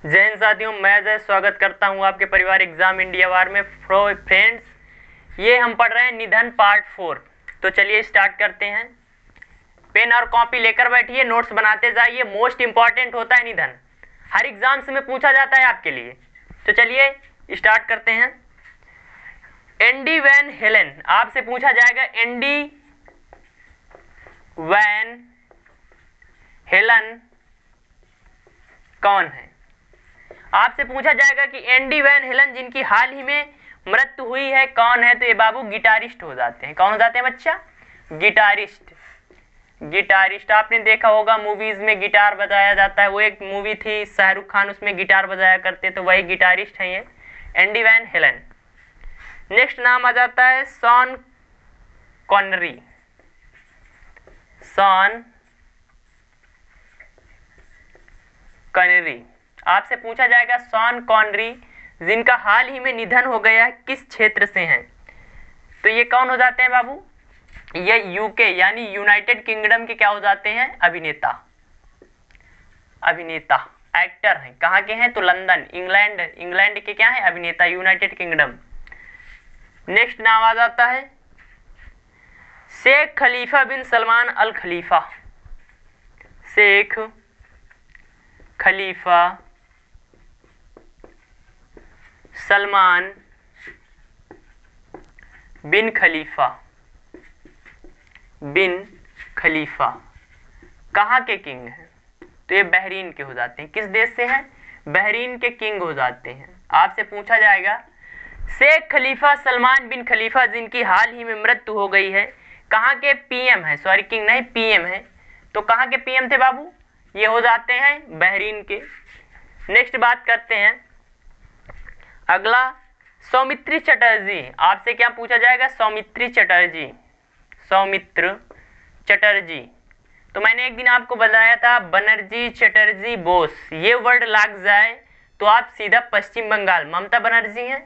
जय हिंद साथियों, मैं अजय स्वागत करता हूं आपके परिवार एग्जाम इंडिया वार में। फ्रेंड्स, ये हम पढ़ रहे हैं निधन पार्ट 4। तो चलिए स्टार्ट करते हैं। पेन और कॉपी लेकर बैठिए, नोट्स बनाते जाइए। मोस्ट इंपॉर्टेंट होता है निधन, हर एग्जाम्स में पूछा जाता है आपके लिए। तो चलिए स्टार्ट करते हैं। एंडी वैन हेलन, आपसे पूछा जाएगा एंडी वैन हेलन कौन है। आपसे पूछा जाएगा कि एंडी वैन हेलन जिनकी हाल ही में मृत्यु हुई है कौन है। तो ये बाबू गिटारिस्ट हो जाते हैं। कौन हो जाते हैं बच्चा? गिटारिस्ट। गिटारिस्ट आपने देखा होगा, मूवीज में गिटार बजाया जाता है। वो एक मूवी थी शाहरुख खान, उसमें गिटार बजाया करते, तो वही गिटारिस्ट हैं ये, एंडी वैन हेलन। नेक्स्ट नाम आ जाता है शॉन कॉनरी। शॉन कॉनरी, आपसे पूछा जाएगा शॉन कॉनरी जिनका हाल ही में निधन हो गया है किस क्षेत्र से हैं। तो ये कौन हो जाते हैं बाबू? ये यूके यानी यूनाइटेड किंगडम के क्या हो जाते हैं? अभिनेता। अभिनेता एक्टर हैं। कहाँ के हैं? तो लंदन, इंग्लैंड के क्या है? अभिनेता, यूनाइटेड किंगडम। नेक्स्ट नाम आ जाता है शेख खलीफा बिन सलमान अल खलीफा। शेख खलीफा सलमान बिन खलीफा कहाँ के किंग हैं? तो ये बहरीन के हो जाते हैं। किस देश से हैं? बहरीन के किंग हो जाते हैं। आपसे पूछा जाएगा शेख खलीफा सलमान बिन खलीफा जिनकी हाल ही में मृत्यु हो गई है कहाँ के पीएम है? सॉरी, किंग नहीं, पीएम है। तो कहाँ के पीएम थे बाबू? ये हो जाते हैं बहरीन के। नेक्स्ट बात करते हैं अगला, सौमित्री चटर्जी। आपसे क्या पूछा जाएगा? सौमित्री चटर्जी। सौमित्र चटर्जी। तो मैंने एक दिन आपको बताया था बनर्जी चटर्जी बोस, ये वर्ड लग जाए तो आप सीधा पश्चिम बंगाल, ममता बनर्जी हैं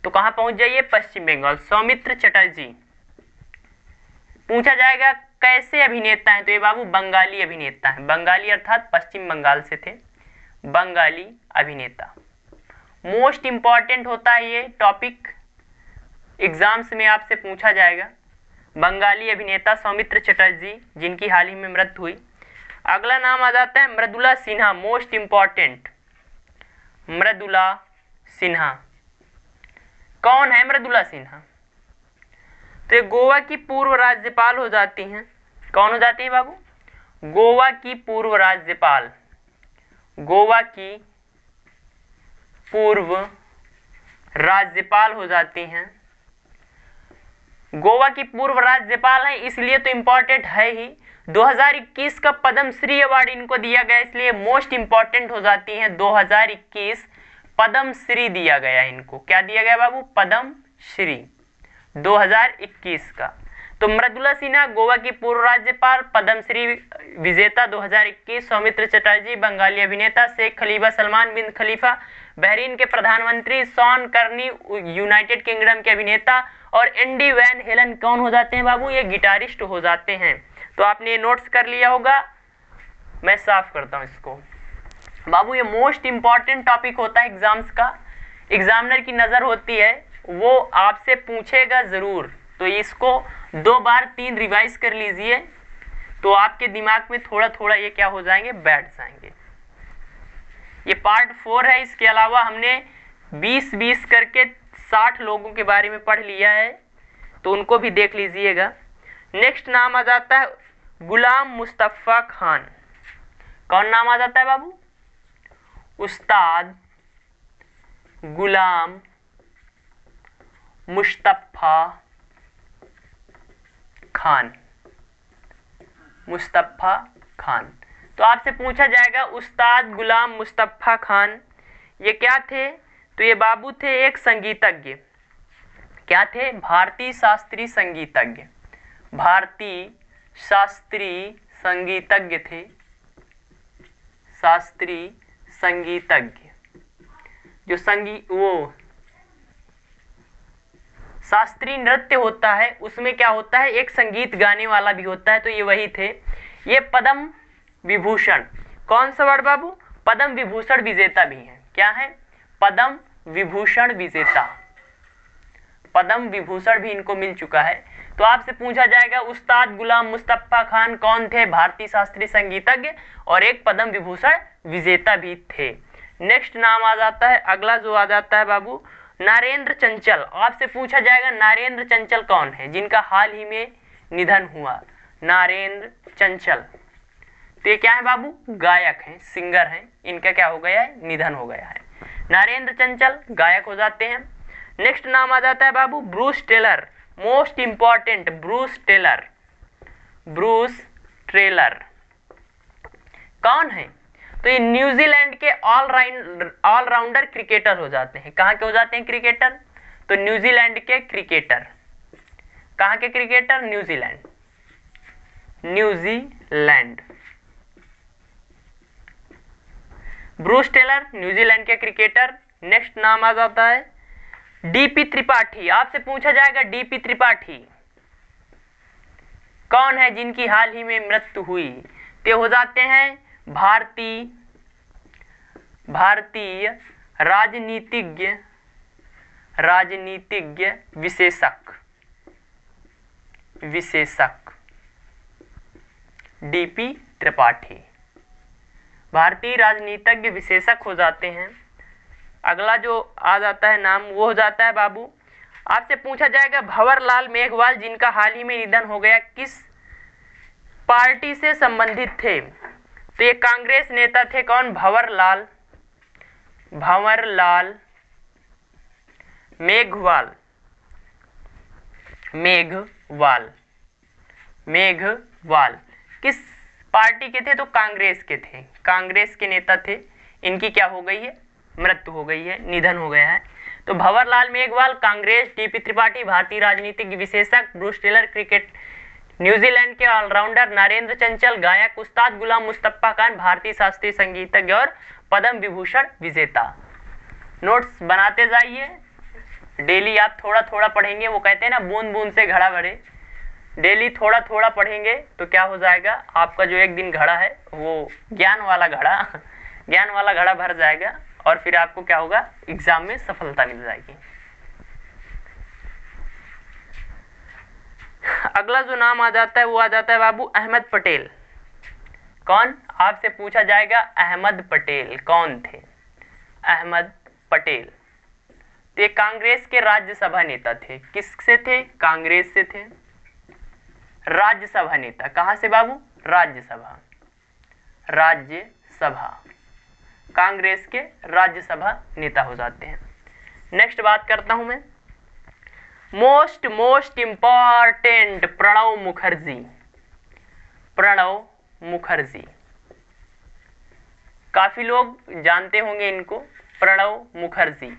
तो कहाँ पहुंच जाइए? पश्चिम बंगाल। सौमित्र चटर्जी। पूछा जाएगा कैसे अभिनेता हैं? तो ये बाबू बंगाली अभिनेता हैं। बंगाली अर्थात पश्चिम बंगाल से थे। बंगाली अभिनेता मोस्ट इंपॉर्टेंट होता है ये टॉपिक, एग्जाम्स में आपसे पूछा जाएगा। बंगाली अभिनेता सौमित्र चटर्जी जिनकी हाल ही में मृत्यु हुई। अगला नाम आ जाता है मृदुला सिन्हा। Most important, Mridula Sinha. कौन है मृदुला सिन्हा? तो ये गोवा की पूर्व राज्यपाल हो जाती हैं। कौन हो जाती है बाबू? गोवा की पूर्व राज्यपाल। गोवा की पूर्व राज्यपाल हो जाती हैं। गोवा की पूर्व राज्यपाल हैं इसलिए तो इंपॉर्टेंट है ही। 2021 का पद्मश्री अवार्ड इनको दिया गया, इसलिए मोस्ट इंपॉर्टेंट हो जाती हैं। 2021 पद्मश्री दिया गया इनको। क्या दिया गया बाबू? पद्मश्री 2021 का। तो मृदुला सिन्हा गोवा की पूर्व राज्यपाल, पद्मश्री विजेता 2021। सौमित्र चटर्जी बंगाली अभिनेता। शेख खलीफा सलमान बिन खलीफा बहरीन के प्रधानमंत्री। शॉन कर्नी यूनाइटेड किंगडम के अभिनेता। और एंडी वैन हेलन कौन हो जाते हैं बाबू? ये गिटारिस्ट हो जाते हैं। तो आपने ये नोट्स कर लिया होगा। मैं साफ करता हूँ इसको। बाबू ये मोस्ट इंपॉर्टेंट टॉपिक होता है एग्जाम्स का, एग्जामिनर की नजर होती है, वो आपसे पूछेगा जरूर। तो इसको 2 बार 3 रिवाइज कर लीजिए तो आपके दिमाग में थोड़ा थोड़ा ये क्या हो जाएंगे? बैठ जाएंगे। ये पार्ट 4 है। इसके अलावा हमने 20-20 करके 60 लोगों के बारे में पढ़ लिया है, तो उनको भी देख लीजिएगा। नेक्स्ट नाम आ जाता है गुलाम मुस्तफा खान। कौन नाम आ जाता है बाबू? उस्ताद गुलाम मुस्तफा खान। मुस्तफा खान। तो आपसे पूछा जाएगा उस्ताद गुलाम मुस्तफा खान ये क्या थे? तो ये बाबू थे एक संगीतज्ञ। क्या थे? भारतीय शास्त्रीय संगीतज्ञ। भारतीय शास्त्रीय संगीतज्ञ थे। शास्त्रीय संगीतज्ञ। जो शास्त्रीय नृत्य होता है उसमें क्या होता है? एक संगीत गाने वाला भी होता है, तो ये वही थे। ये पद्म विभूषण, कौन सा वर्ड बाबू? पद्म विभूषण विजेता भी हैं। क्या है? पद्म विभूषण विजेता, पद्म विभूषण भी इनको मिल चुका है। तो आपसे पूछा जाएगा उस्ताद गुलाम मुस्तफा खान कौन थे? भारतीय शास्त्रीय संगीतज्ञ और एक पद्म विभूषण विजेता भी थे। नेक्स्ट नाम आ जाता है, अगला जो आ जाता है बाबू नारेंद्र चंचल। आपसे पूछा जाएगा नारेंद्र चंचल कौन है, जिनका हाल ही में निधन हुआ। नारेंद्र चंचल, तो ये क्या है बाबू? गायक हैं, सिंगर हैं। इनका क्या हो गया है? निधन हो गया है। नारेंद्र चंचल गायक हो जाते हैं। नेक्स्ट नाम आ जाता है बाबू Bruce Taylor, most important, Bruce Taylor. Bruce Taylor कौन है? तो ये न्यूजीलैंड के ऑलराउंडर क्रिकेटर हो जाते हैं। कहाँ के हो जाते हैं क्रिकेटर? तो न्यूजीलैंड के क्रिकेटर। कहाँ के cricketer? New Zealand, New Zealand. Bruce Taylor New Zealand के क्रिकेटर। नेक्स्ट नाम आ जाता है डीपी त्रिपाठी। आपसे पूछा जाएगा डीपी त्रिपाठी कौन है, जिनकी हाल ही में मृत्यु हुई? ते हो जाते हैं भारतीय राजनीतिज्ञ विशेषज्ञ डीपी त्रिपाठी भारतीय राजनीतिज्ञ विशेषज्ञ हो जाते हैं। अगला जो आ जाता है नाम वो हो जाता है बाबू, आपसे पूछा जाएगा भंवरलाल मेघवाल, जिनका हाल ही में निधन हो गया, किस पार्टी से संबंधित थे? तो ये कांग्रेस नेता थे। कौन? भंवरलाल मेघवाल किस पार्टी के थे? तो कांग्रेस के थे, कांग्रेस के नेता थे। इनकी क्या हो गई है? मृत्यु हो गई है, निधन हो गया है। तो भंवरलाल मेघवाल कांग्रेस, डीपी त्रिपाठी भारतीय राजनीतिक विशेषज्ञ, ब्रूस टेलर क्रिकेट न्यूजीलैंड के ऑलराउंडर, नारेंद्र चंचल गायक, उस्ताद गुलाम मुस्तफा खान भारतीय शास्त्रीय संगीतज्ञ और पद्म विभूषण विजेता। नोट्स बनाते जाइए, डेली आप थोड़ा थोड़ा पढ़ेंगे। वो कहते हैं ना बूंद बूंद से घड़ा भरे, डेली थोड़ा थोड़ा पढ़ेंगे तो क्या हो जाएगा, आपका जो एक दिन घड़ा है वो ज्ञान वाला घड़ा भर जाएगा और फिर आपको क्या होगा, एग्जाम में सफलता मिल जाएगी। अगला जो नाम आ जाता है वो आ जाता है बाबू अहमद पटेल। कौन? आपसे पूछा जाएगा अहमद पटेल कौन थे? अहमद पटेल तो ये कांग्रेस के राज्यसभा नेता थे। किससे थे? कांग्रेस से थे। राज्यसभा नेता, कहां से बाबू? राज्यसभा, कांग्रेस के राज्यसभा नेता हो जाते हैं। नेक्स्ट बात करता हूं मैं, मोस्ट इंपॉर्टेंट प्रणव मुखर्जी। काफी लोग जानते होंगे इनको, प्रणव मुखर्जी।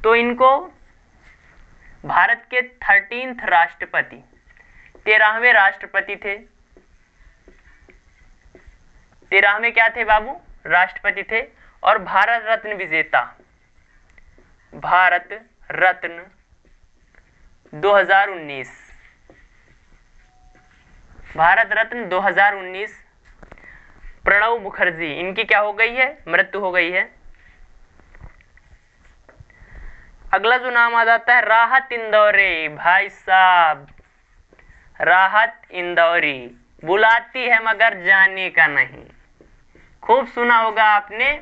तो इनको भारत के 13th राष्ट्रपति, 13वें राष्ट्रपति थे। 13वें क्या थे बाबू? राष्ट्रपति थे। और भारत रत्न विजेता, भारत रत्न 2019, भारत रत्न 2019 प्रणव मुखर्जी, इनकी क्या हो गई है? मृत्यु हो गई है। अगला जो नाम आ जाता है राहत इंदौरी। भाई साहब, राहत इंदौरी, बुलाती है मगर जाने का नहीं। खूब सुना होगा आपने,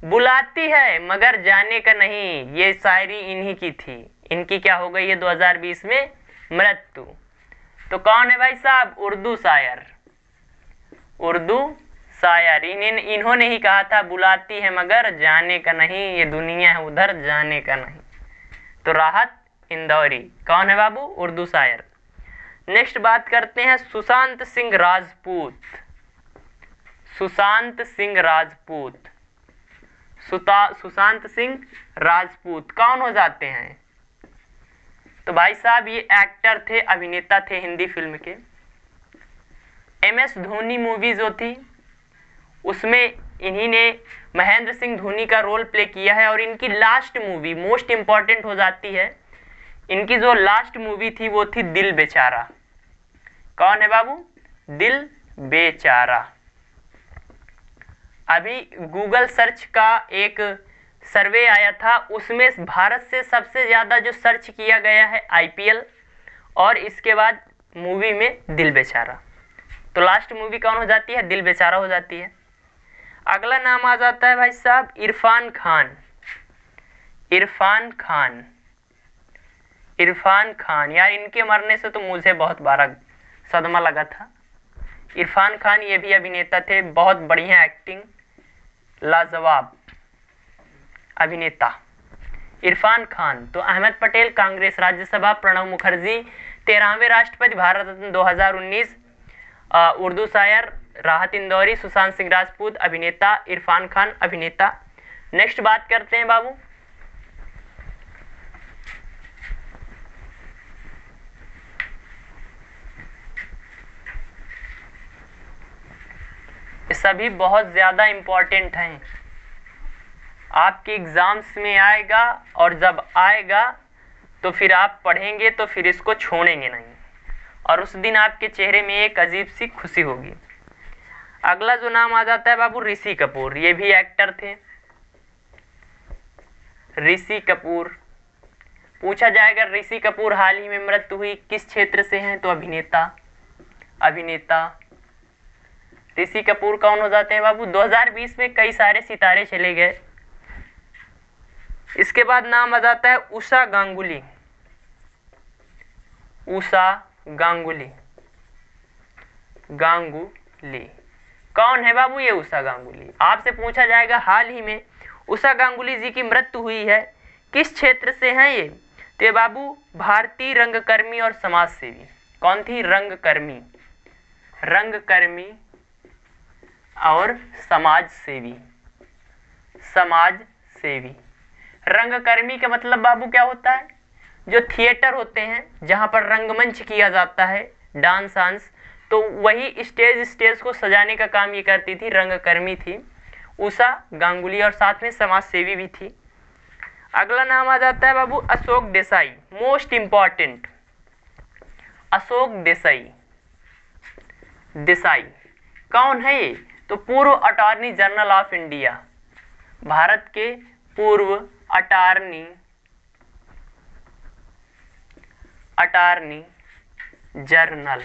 बुलाती है मगर जाने का नहीं। ये शायरी इन्हीं की थी। इनकी क्या हो गई है 2020 में? मृत्यु। तो कौन है भाई साहब? उर्दू शायर। इन्होंने ही कहा था बुलाती है मगर जाने का नहीं, ये दुनिया है उधर जाने का नहीं। तो राहत इंदौरी कौन है बाबू? उर्दू शायर। नेक्स्ट बात करते हैं सुशांत सिंह राजपूत। सुशांत सिंह राजपूत कौन हो जाते हैं? तो भाई साहब ये एक्टर थे, अभिनेता थे हिंदी फिल्म के। MS धोनी मूवी जो थी उसमें इन्हीं ने महेंद्र सिंह धोनी का रोल प्ले किया है। और इनकी लास्ट मूवी मोस्ट इंपॉर्टेंट हो जाती है। इनकी जो लास्ट मूवी थी वो थी दिल बेचारा। कौन है बाबू? दिल बेचारा। अभी गूगल सर्च का एक सर्वे आया था, उसमें भारत से सबसे ज़्यादा जो सर्च किया गया है IPL, और इसके बाद मूवी में दिल बेचारा। तो लास्ट मूवी कौन हो जाती है? दिल बेचारा हो जाती है। अगला नाम आ जाता है भाई साहब इरफान खान। इरफान खान, इरफान खान यार, इनके मरने से तो मुझे बहुत बड़ा सदमा लगा था। इरफान खान ये भी अभिनेता थे, बहुत बढ़िया एक्टिंग, लाजवाब अभिनेता इरफान खान। तो अहमद पटेल कांग्रेस राज्यसभा, प्रणब मुखर्जी 13वें राष्ट्रपति भारत रत्न 2019, उर्दू शायर राहत इंदौरी, सुशांत सिंह राजपूत अभिनेता, इरफान खान अभिनेता। नेक्स्ट बात करते हैं बाबू, सभी बहुत ज्यादा इंपॉर्टेंट हैं, आपके एग्जाम्स में आएगा, और जब आएगा तो फिर आप पढ़ेंगे तो फिर इसको छोड़ेंगे नहीं, और उस दिन आपके चेहरे में एक अजीब सी खुशी होगी। अगला जो नाम आ जाता है बाबू ऋषि कपूर, ये भी एक्टर थे। ऋषि कपूर, पूछा जाएगा ऋषि कपूर हाल ही में मृत्यु हुई, किस क्षेत्र से हैं? तो अभिनेता, अभिनेता ऋषि कपूर कौन हो जाते हैं बाबू? 2020 में कई सारे सितारे चले गए। इसके बाद नाम आ जाता है उषा गांगुली। उषा गांगुली, गांगुली कौन है बाबू? ये उषा गांगुली। आपसे पूछा जाएगा हाल ही में उषा गांगुली जी की मृत्यु हुई है, किस क्षेत्र से हैं ये? तो ये बाबू भारतीय रंगकर्मी और समाज सेवी। कौन थी? रंगकर्मी, रंगकर्मी और समाज सेवी, समाज सेवी। रंगकर्मी का मतलब बाबू क्या होता है? जो थिएटर होते हैं जहाँ पर रंगमंच किया जाता है, डांस आंस, तो वही स्टेज को सजाने का काम ये करती थी, रंगकर्मी थी उषा गांगुली, और साथ में समाज सेवी भी थी। अगला नाम आ जाता है बाबू अशोक देसाई, मोस्ट इंपॉर्टेंट, अशोक देसाई। देसाई कौन है ये? तो पूर्व attorney general of India, Bharat के पूर्व अटॉर्नी जनरल,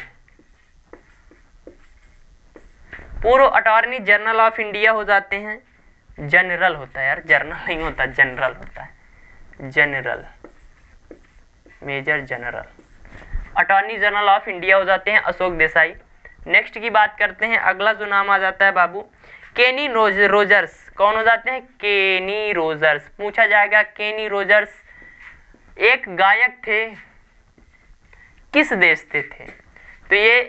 पूर्व अटॉर्नी जनरल ऑफ इंडिया हो जाते हैं। जनरल होता है यार, जनरल नहीं होता, जनरल होता है, general, major general, attorney general of India हो जाते हैं अशोक देसाई। नेक्स्ट की बात करते हैं, अगला जो नाम आ जाता है बाबू केनी रोजर्स। कौन हो जाते हैं? केनी रोजर्स। पूछा जाएगा केनी रोजर्स एक गायक थे, किस देश से थे? तो ये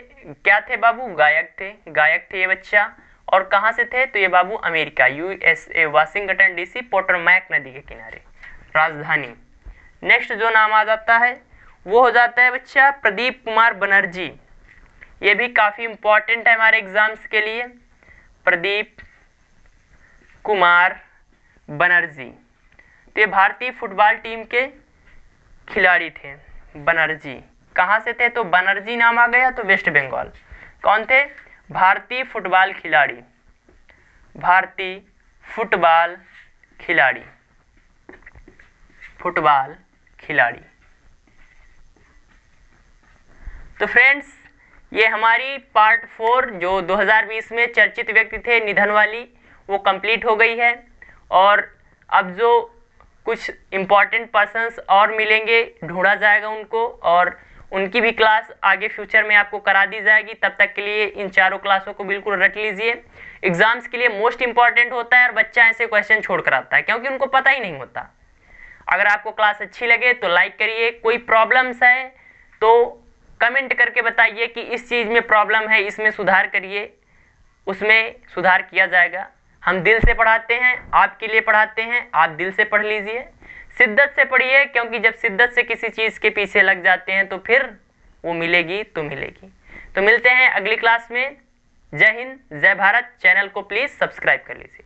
क्या थे बाबू? गायक थे, गायक थे ये बच्चा, और कहाँ से थे? तो ये बाबू America, USA, Washington DC, Potomac नदी के किनारे राजधानी। नेक्स्ट जो नाम आ जाता है वो हो जाता है बच्चा प्रदीप कुमार बनर्जी। ये भी काफ़ी इंपॉर्टेंट है हमारे एग्जाम्स के लिए, प्रदीप कुमार बनर्जी। तो ये भारतीय फुटबॉल टीम के खिलाड़ी थे। बनर्जी कहाँ से थे? तो बनर्जी नाम आ गया तो वेस्ट बंगाल। कौन थे? भारतीय फुटबॉल खिलाड़ी, भारतीय फुटबॉल खिलाड़ी, फुटबॉल खिलाड़ी। तो फ्रेंड्स ये हमारी पार्ट 4 जो 2020 में चर्चित व्यक्ति थे निधन वाली, वो कंप्लीट हो गई है। और अब जो कुछ इम्पॉर्टेंट पर्सन्स और मिलेंगे, ढूंढा जाएगा उनको, और उनकी भी क्लास आगे फ्यूचर में आपको करा दी जाएगी। तब तक के लिए इन चारों क्लासों को बिल्कुल रट लीजिए, एग्जाम्स के लिए मोस्ट इंपॉर्टेंट होता है। और बच्चा ऐसे क्वेश्चन छोड़ कर आता है क्योंकि उनको पता ही नहीं होता। अगर आपको क्लास अच्छी लगे तो लाइक करिए, कोई प्रॉब्लम्स है तो कमेंट करके बताइए कि इस चीज़ में प्रॉब्लम है, इसमें सुधार करिए, उसमें सुधार किया जाएगा। हम दिल से पढ़ाते हैं, आपके लिए पढ़ाते हैं, आप दिल से पढ़ लीजिए, शिद्दत से पढ़िए, क्योंकि जब शिद्दत से किसी चीज़ के पीछे लग जाते हैं तो फिर वो मिलेगी तो मिलेगी। तो मिलते हैं अगली क्लास में। जय हिंद, जय भारत। चैनल को प्लीज़ सब्सक्राइब कर लीजिए।